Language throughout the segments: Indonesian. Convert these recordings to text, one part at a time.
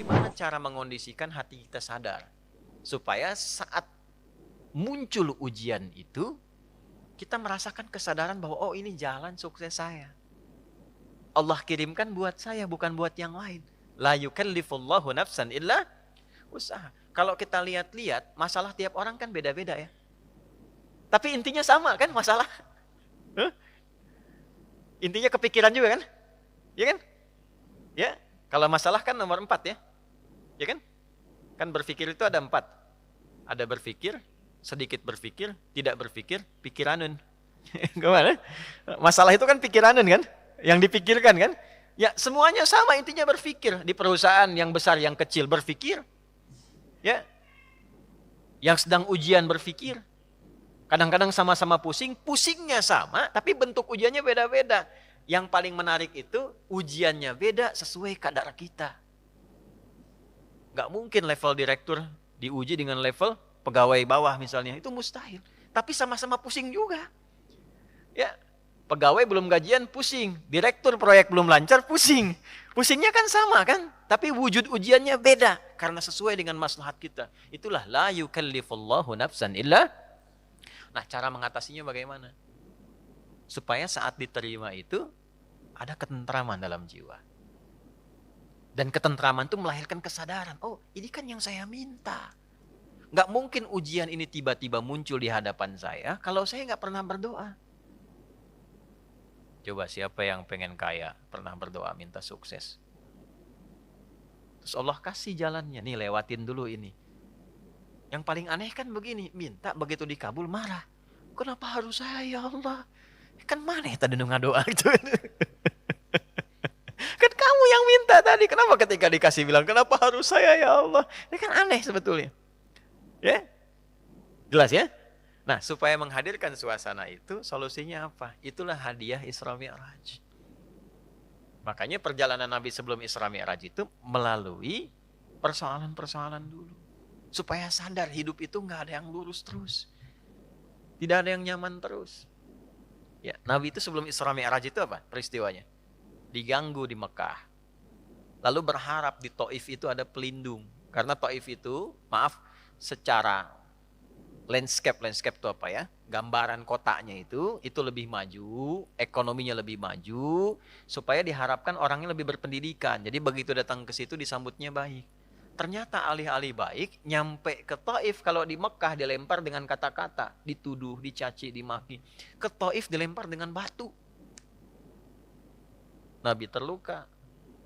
bagaimana cara mengondisikan hati kita sadar supaya saat muncul ujian itu kita merasakan kesadaran bahwa oh ini jalan sukses saya. Allah kirimkan buat saya, bukan buat yang lain. La yukallifullahu nafsan illa usaha. Kalau kita lihat-lihat, masalah tiap orang kan beda-beda ya. Tapi intinya sama kan masalah. Huh? Intinya kepikiran juga kan? Ya kan? Ya. Kalau masalah kan nomor 4 ya. Ya kan? Kan berpikir itu ada 4. Ada berpikir, sedikit berpikir, tidak berpikir, pikiranun. Gimana? Masalah itu kan pikiranun kan? Yang dipikirkan kan? Ya semuanya sama, intinya berpikir. Di perusahaan yang besar, yang kecil berpikir. Ya. Yang sedang ujian berpikir. Kadang-kadang sama-sama pusing, pusingnya sama, tapi bentuk ujiannya beda-beda. Yang paling menarik itu ujiannya beda sesuai kadar kita. Gak mungkin level direktur diuji dengan level pegawai bawah misalnya, itu mustahil. Tapi sama-sama pusing juga. Ya, pegawai belum gajian pusing, direktur proyek belum lancar pusing. Pusingnya kan sama kan, tapi wujud ujiannya beda karena sesuai dengan maslahat kita. Itulah la yukallifullahu nafsan illa. Nah, cara mengatasinya bagaimana? Supaya saat diterima itu ada ketentraman dalam jiwa. Dan ketentraman itu melahirkan kesadaran. Oh, ini kan yang saya minta. Gak mungkin ujian ini tiba-tiba muncul di hadapan saya kalau saya gak pernah berdoa. Coba siapa yang pengen kaya, pernah berdoa minta sukses. Terus Allah kasih jalannya, nih lewatin dulu ini. Yang paling aneh kan begini, minta begitu dikabul marah. Kenapa harus saya ya Allah? Kan mana tadi doa gitu. Kan kamu yang minta tadi, kenapa ketika dikasih bilang kenapa harus saya ya Allah? Ini kan aneh sebetulnya. Ya? Jelas ya? Nah, supaya menghadirkan suasana itu, solusinya apa? Itulah hadiah Isra Mi'raj. Makanya perjalanan Nabi sebelum Isra Mi'raj itu melalui persoalan-persoalan dulu. Supaya sadar hidup itu nggak ada yang lurus terus. Tidak ada yang nyaman terus. Ya, Nabi itu sebelum Isra Mi'raj itu apa peristiwanya? Diganggu di Mekah. Lalu berharap di Taif itu ada pelindung. Karena Taif itu, maaf, secara landscape itu apa ya? Gambaran kotanya itu lebih maju, ekonominya lebih maju, supaya diharapkan orangnya lebih berpendidikan. Jadi begitu datang ke situ disambutnya baik. Ternyata alih-alih baik, nyampe ke Taif, kalau di Mekah dilempar dengan kata-kata, dituduh, dicaci, dimaki. Ke Taif dilempar dengan batu. Nabi terluka,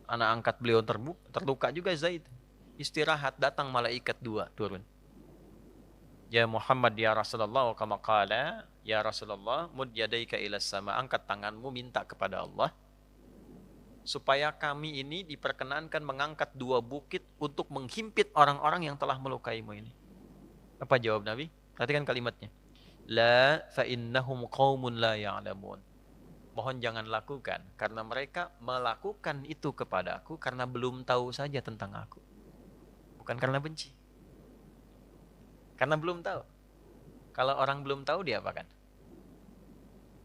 anak angkat beliau terluka juga Zaid. Istirahat, datang malaikat 2 turun. Ya Muhammad ya Rasulullah, kama qala, ya Rasulullah, mud yadaika ila sama, angkat tanganmu minta kepada Allah. Supaya kami ini diperkenankan mengangkat 2 bukit untuk menghimpit orang-orang yang telah melukaimu ini. Apa jawab Nabi? Perhatikan kalimatnya. La fa innahum qaumun la ya'lamun. Mohon jangan lakukan, karena mereka melakukan itu kepadaku karena belum tahu saja tentang aku. Bukan karena benci. Karena belum tahu. Kalau orang belum tahu dia apakan?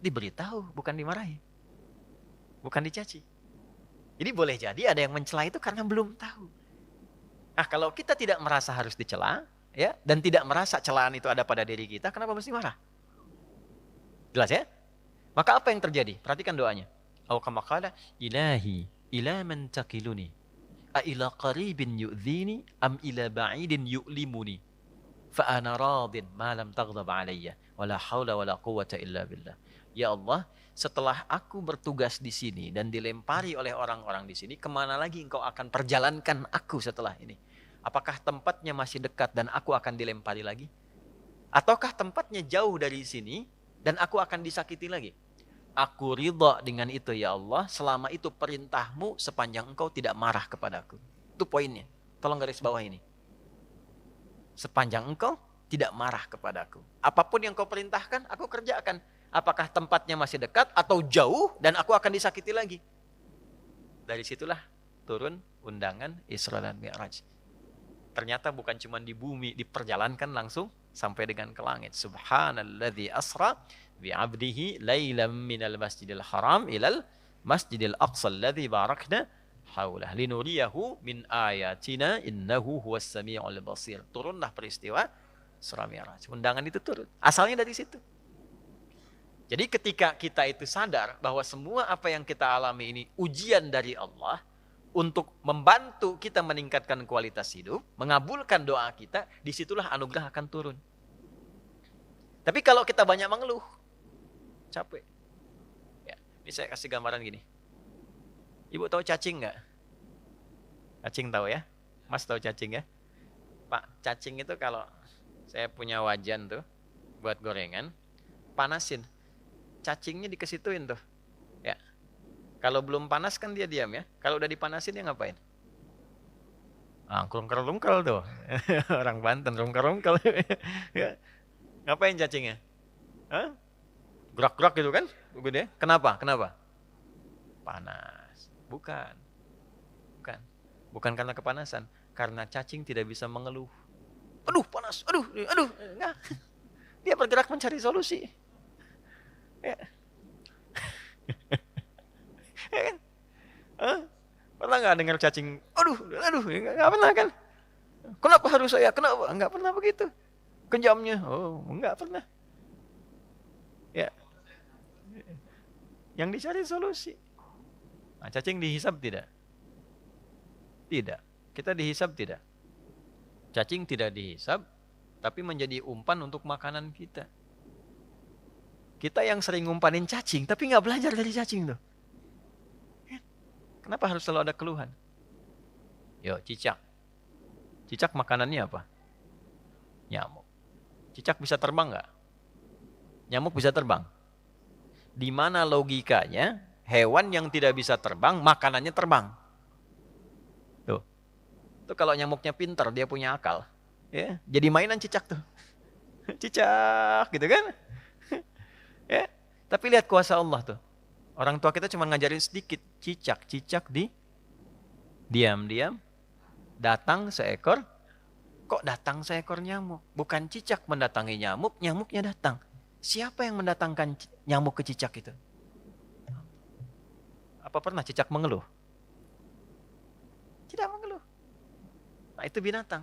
Diberitahu, bukan dimarahi. Bukan dicaci. Jadi boleh jadi ada yang mencela itu karena belum tahu. Nah, kalau kita tidak merasa harus dicela, ya, dan tidak merasa celaan itu ada pada diri kita, kenapa mesti marah? Jelas ya? Maka apa yang terjadi? Perhatikan doanya. Aw kama qala ilahi ila man taqiluni a ila qaribin yu'dhini am ila ba'idin yu'limuni fa ana radin ma lam taghdab alayya wala haula wala quwwata illa billah. Ya Allah, setelah aku bertugas di sini dan dilempari oleh orang-orang di sini, kemana lagi engkau akan perjalankan aku setelah ini? Apakah tempatnya masih dekat dan aku akan dilempari lagi? Ataukah tempatnya jauh dari sini dan aku akan disakiti lagi? Aku ridha dengan itu ya Allah, selama itu perintahmu sepanjang engkau tidak marah kepadaku. Itu poinnya. Tolong garis bawah ini. Sepanjang engkau tidak marah kepadaku. Apapun yang kau perintahkan, aku kerjakan. Apakah tempatnya masih dekat atau jauh dan aku akan disakiti lagi. Dari situlah turun undangan Isra dan Mi'raj. Ternyata bukan cuma di bumi, diperjalankan langsung sampai dengan ke langit. Subhanalladzi asra bi'abdihi lailam minal masjidil haram ilal masjidil aqsa alladzi barakna haulah linuriyahu min ayatina innahu huwas samiul basir. Turunlah peristiwa Isra Mi'raj. Undangan itu turun. Asalnya dari situ. Jadi ketika kita itu sadar bahwa semua apa yang kita alami ini ujian dari Allah untuk membantu kita meningkatkan kualitas hidup, mengabulkan doa kita, disitulah anugerah akan turun. Tapi kalau kita banyak mengeluh, capek. Ya, ini saya kasih gambaran gini. Ibu tahu cacing nggak? Cacing tahu ya? Mas tahu cacing ya? Pak, cacing itu kalau saya punya wajan tuh buat gorengan, panasin. Cacingnya dikesituin tuh. Ya. Kalau belum panas kan dia diam ya. Kalau udah dipanasin dia ngapain? Rungkel-rungkel tuh. Orang Banten rungkel-rungkel. Ya. Ngapain cacingnya? Hah? Gerak-gerak gitu kan? Gede. Kenapa? Kenapa? Panas. Bukan. Bukan karena kepanasan. Karena cacing tidak bisa mengeluh. Aduh panas, aduh. Enggak. Dia bergerak mencari solusi. Ya. Ya kan? Pernah nggak dengar cacing? Aduh, nggak pernah kan? Kenapa harus saya? Kenapa? Nggak pernah begitu. Kejamnya, nggak pernah. Ya, yang dicari solusi. Nah, cacing dihisab tidak? Tidak. Kita dihisab tidak? Cacing tidak dihisab, tapi menjadi umpan untuk makanan kita. Kita yang sering ngumpanin cacing, tapi nggak belajar dari cacing tuh. Kenapa harus selalu ada keluhan? Yo, cicak. Cicak makanannya apa? Nyamuk. Cicak bisa terbang nggak? Nyamuk bisa terbang. Di mana logikanya hewan yang tidak bisa terbang, makanannya terbang? Tuh. Tuh kalau nyamuknya pintar, dia punya akal. Ya, jadi mainan cicak tuh. Cicak gitu kan? Ya. Tapi lihat kuasa Allah tuh. Orang tua kita cuma ngajarin sedikit. Cicak diam-diam datang seekor. Kok datang seekor nyamuk? Bukan cicak mendatangi nyamuk, nyamuknya datang. Siapa yang mendatangkan nyamuk ke cicak itu? Apa pernah cicak mengeluh? Tidak mengeluh. Nah, itu binatang.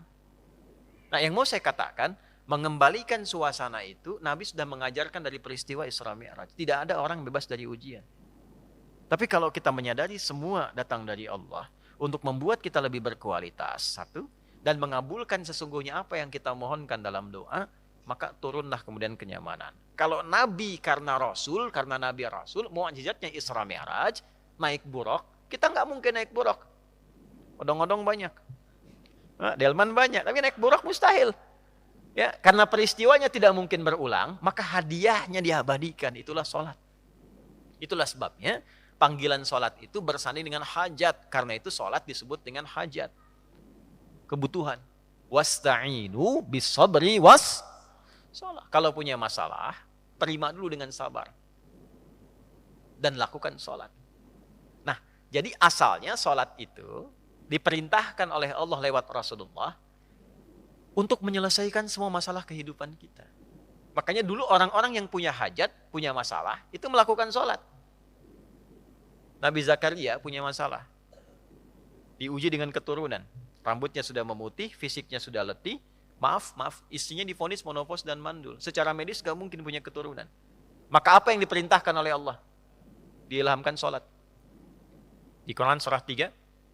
Nah, yang mau saya katakan, mengembalikan suasana itu, Nabi sudah mengajarkan dari peristiwa Isra Mi'raj. Tidak ada orang bebas dari ujian. Tapi kalau kita menyadari semua datang dari Allah untuk membuat kita lebih berkualitas, satu, dan mengabulkan sesungguhnya apa yang kita mohonkan dalam doa, maka turunlah kemudian kenyamanan. Kalau Nabi karena Nabi Rasul, mukjizatnya Isra Mi'raj, naik buruk, kita nggak mungkin naik buruk. Odong-odong banyak. Delman banyak, tapi naik buruk mustahil. Ya, karena peristiwanya tidak mungkin berulang, maka hadiahnya diabadikan, itulah sholat. Itulah sebabnya panggilan sholat itu bersanding dengan hajat. Karena itu sholat disebut dengan hajat. Kebutuhan. Wasta'inu bisabri was sholat. Kalau punya masalah, terima dulu dengan sabar. Dan lakukan sholat. Nah, jadi asalnya sholat itu diperintahkan oleh Allah lewat Rasulullah untuk menyelesaikan semua masalah kehidupan kita. Makanya dulu orang-orang yang punya hajat, punya masalah, itu melakukan sholat. Nabi Zakaria punya masalah. Diuji dengan keturunan. Rambutnya sudah memutih, fisiknya sudah letih. Maaf, istrinya divonis monopos dan mandul. Secara medis gak mungkin punya keturunan. Maka apa yang diperintahkan oleh Allah? Diilhamkan sholat. Di Quran surah 3,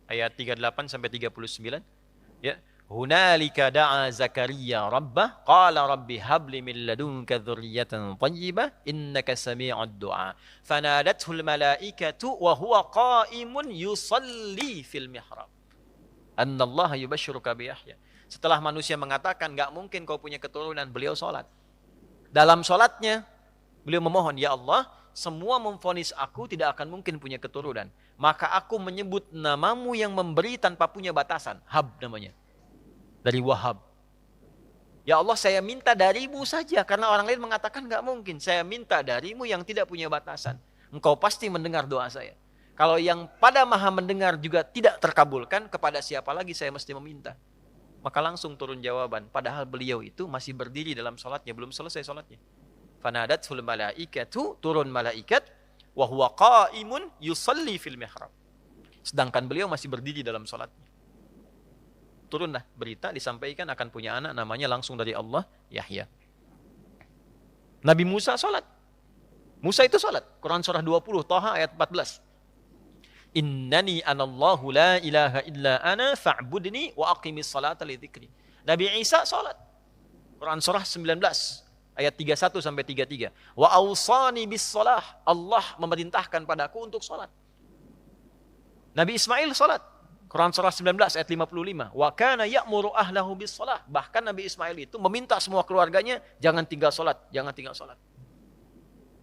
ayat 38 sampai 39. Ya. Hunalika da'a Zakaria rabbah qala rabbi habli min ladunka dzurriyyatan thayyibah innaka sami'ud du'a fanadathul malaikatu wa huwa qa'imun yusalli fil mihrab annallaha yubashshiruka bi Yahya. Setelah manusia mengatakan enggak mungkin kau punya keturunan, beliau salat. Dalam salatnya beliau memohon, ya Allah, semua memvonis aku tidak akan mungkin punya keturunan, maka aku menyebut namamu yang memberi tanpa punya batasan. Hab namanya. Dari Wahab. Ya Allah, saya minta darimu saja. Karena orang lain mengatakan enggak mungkin. Saya minta darimu yang tidak punya batasan. Engkau pasti mendengar doa saya. Kalau yang pada maha mendengar juga tidak terkabulkan, kepada siapa lagi saya mesti meminta? Maka langsung turun jawaban. Padahal beliau itu masih berdiri dalam sholatnya. Belum selesai sholatnya. Fanadathul malaikatu, turun malaikat. Wa huwa qa'imun yusalli fil mihrab. Sedangkan beliau masih berdiri dalam sholatnya. Turunlah berita disampaikan akan punya anak namanya langsung dari Allah, Yahya. Nabi Musa sholat. Musa itu sholat. Quran surah 20, Thaha ayat 14. Innani anallahu la ilaha illa ana fa'budni wa aqimis salata li dzikri. Nabi Isa sholat. Quran surah 19 ayat 31 sampai 33. Wa awsani bis shalah. Allah memerintahkan padaku untuk sholat. Nabi Ismail sholat. Quran surah 19 ayat 55. Wa kana ya'muru ahlahu bis shalah. Bahkan Nabi Ismail itu meminta semua keluarganya jangan tinggal sholat, jangan tinggal sholat.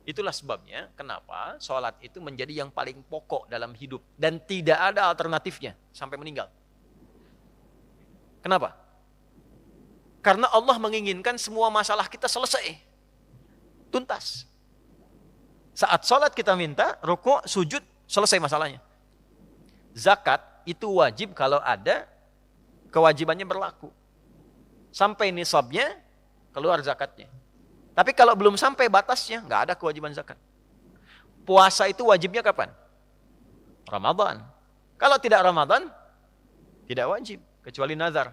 Itulah sebabnya kenapa sholat itu menjadi yang paling pokok dalam hidup. Dan tidak ada alternatifnya sampai meninggal. Kenapa? Karena Allah menginginkan semua masalah kita selesai. Tuntas. Saat sholat kita minta, rukuk, sujud, selesai masalahnya. Zakat itu wajib kalau ada kewajibannya berlaku. Sampai nisabnya, keluar zakatnya. Tapi kalau belum sampai batasnya, nggak ada kewajiban zakat. Puasa itu wajibnya kapan? Ramadan. Kalau tidak Ramadan, tidak wajib, kecuali nazar.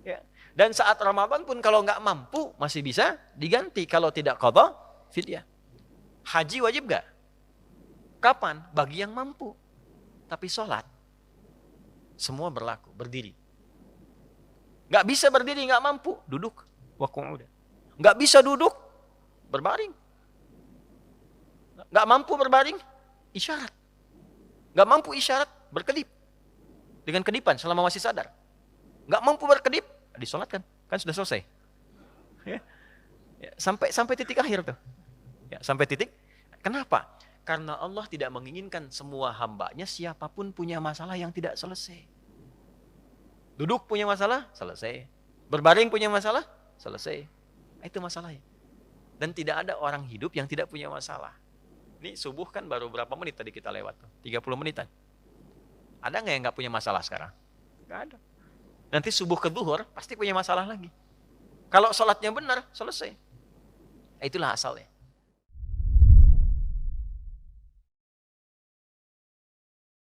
Ya. Dan saat Ramadan pun kalau nggak mampu, masih bisa diganti. Kalau tidak qadha, fidyah. Haji wajib nggak? Kapan? Bagi yang mampu. Tapi sholat, semua berlaku, berdiri. Nggak bisa berdiri, nggak mampu, duduk. Waqu'uda. Nggak bisa duduk, berbaring. Nggak mampu berbaring, isyarat. Nggak mampu isyarat, berkedip. Dengan kedipan selama masih sadar. Nggak mampu berkedip, disolatkan. Kan sudah selesai. Ya. Ya, sampai titik akhir tuh. Ya, sampai titik. Kenapa? Karena Allah tidak menginginkan semua hambanya siapapun punya masalah yang tidak selesai. Duduk punya masalah, selesai. Berbaring punya masalah, selesai. Itu masalahnya. Dan tidak ada orang hidup yang tidak punya masalah. Ini subuh kan baru berapa menit tadi kita lewat tuh? 30 menitan. Ada nggak yang nggak punya masalah sekarang? Nggak ada. Nanti subuh ke zuhur pasti punya masalah lagi. Kalau sholatnya benar, selesai. Itulah asalnya.